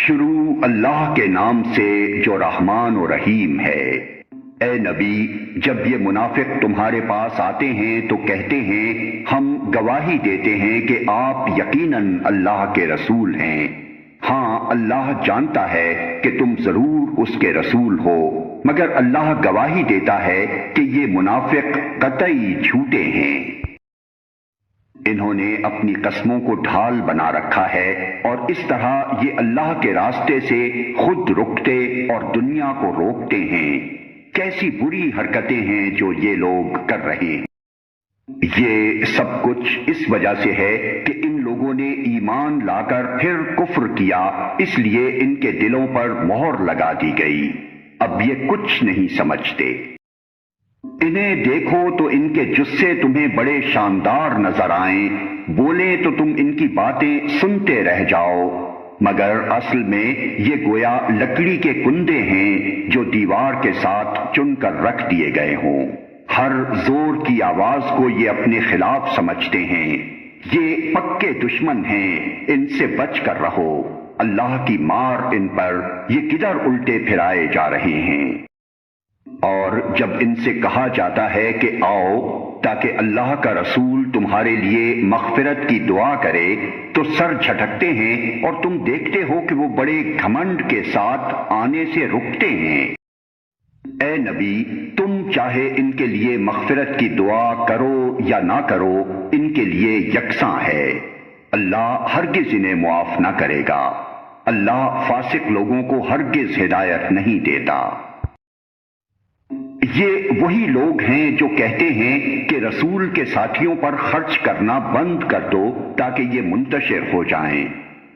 شروع اللہ کے نام سے جو رحمان و رحیم ہے۔ اے نبی، جب یہ منافق تمہارے پاس آتے ہیں تو کہتے ہیں ہم گواہی دیتے ہیں کہ آپ یقیناً اللہ کے رسول ہیں۔ ہاں، اللہ جانتا ہے کہ تم ضرور اس کے رسول ہو، مگر اللہ گواہی دیتا ہے کہ یہ منافق قطعی جھوٹے ہیں۔ انہوں نے اپنی قسموں کو ڈھال بنا رکھا ہے اور اس طرح یہ اللہ کے راستے سے خود رکتے اور دنیا کو روکتے ہیں۔ کیسی بری حرکتیں ہیں جو یہ لوگ کر رہے ہیں۔ یہ سب کچھ اس وجہ سے ہے کہ ان لوگوں نے ایمان لا کر پھر کفر کیا، اس لیے ان کے دلوں پر مہر لگا دی گئی۔ اب یہ کچھ نہیں سمجھتے۔ انہیں دیکھو تو ان کے جسے تمہیں بڑے شاندار نظر آئیں، بولیں تو تم ان کی باتیں سنتے رہ جاؤ، مگر اصل میں یہ گویا لکڑی کے کندے ہیں جو دیوار کے ساتھ چن کر رکھ دیے گئے ہوں۔ ہر زور کی آواز کو یہ اپنے خلاف سمجھتے ہیں۔ یہ پکے دشمن ہیں، ان سے بچ کر رہو۔ اللہ کی مار ان پر، یہ کدھر الٹے پھرائے جا رہے ہیں۔ اور جب ان سے کہا جاتا ہے کہ آؤ تاکہ اللہ کا رسول تمہارے لیے مغفرت کی دعا کرے تو سر جھٹکتے ہیں اور تم دیکھتے ہو کہ وہ بڑے گھمنڈ کے ساتھ آنے سے رکتے ہیں۔ اے نبی، تم چاہے ان کے لیے مغفرت کی دعا کرو یا نہ کرو، ان کے لیے یکساں ہے۔ اللہ ہرگز انہیں معاف نہ کرے گا۔ اللہ فاسق لوگوں کو ہرگز ہدایت نہیں دیتا۔ یہ وہی لوگ ہیں جو کہتے ہیں کہ رسول کے ساتھیوں پر خرچ کرنا بند کر دو تاکہ یہ منتشر ہو جائیں،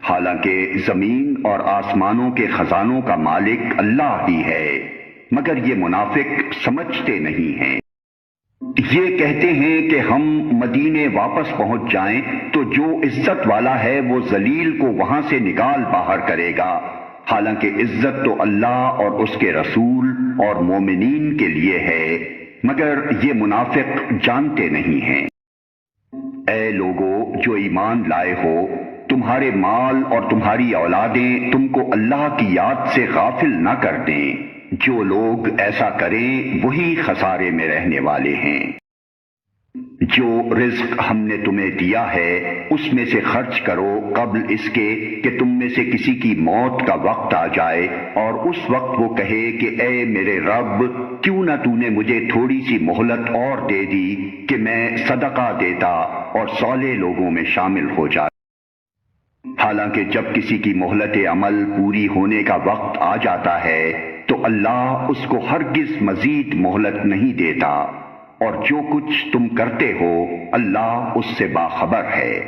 حالانکہ زمین اور آسمانوں کے خزانوں کا مالک اللہ ہی ہے، مگر یہ منافق سمجھتے نہیں ہیں۔ یہ کہتے ہیں کہ ہم مدینے واپس پہنچ جائیں تو جو عزت والا ہے وہ ذلیل کو وہاں سے نکال باہر کرے گا، حالانکہ عزت تو اللہ اور اس کے رسول اور مومنین کے لیے ہے، مگر یہ منافق جانتے نہیں ہیں۔ اے لوگو جو ایمان لائے ہو، تمہارے مال اور تمہاری اولادیں تم کو اللہ کی یاد سے غافل نہ کر دیں۔ جو لوگ ایسا کریں وہی خسارے میں رہنے والے ہیں۔ جو رزق ہم نے تمہیں دیا ہے اس میں سے خرچ کرو قبل اس کے کہ تم میں سے کسی کی موت کا وقت آ جائے اور اس وقت وہ کہے کہ اے میرے رب، کیوں نہ تو نے مجھے تھوڑی سی مہلت اور دے دی کہ میں صدقہ دیتا اور صالح لوگوں میں شامل ہو جاتا۔ حالانکہ جب کسی کی مہلت عمل پوری ہونے کا وقت آ جاتا ہے تو اللہ اس کو ہرگز مزید مہلت نہیں دیتا، اور جو کچھ تم کرتے ہو اللہ اس سے باخبر ہے۔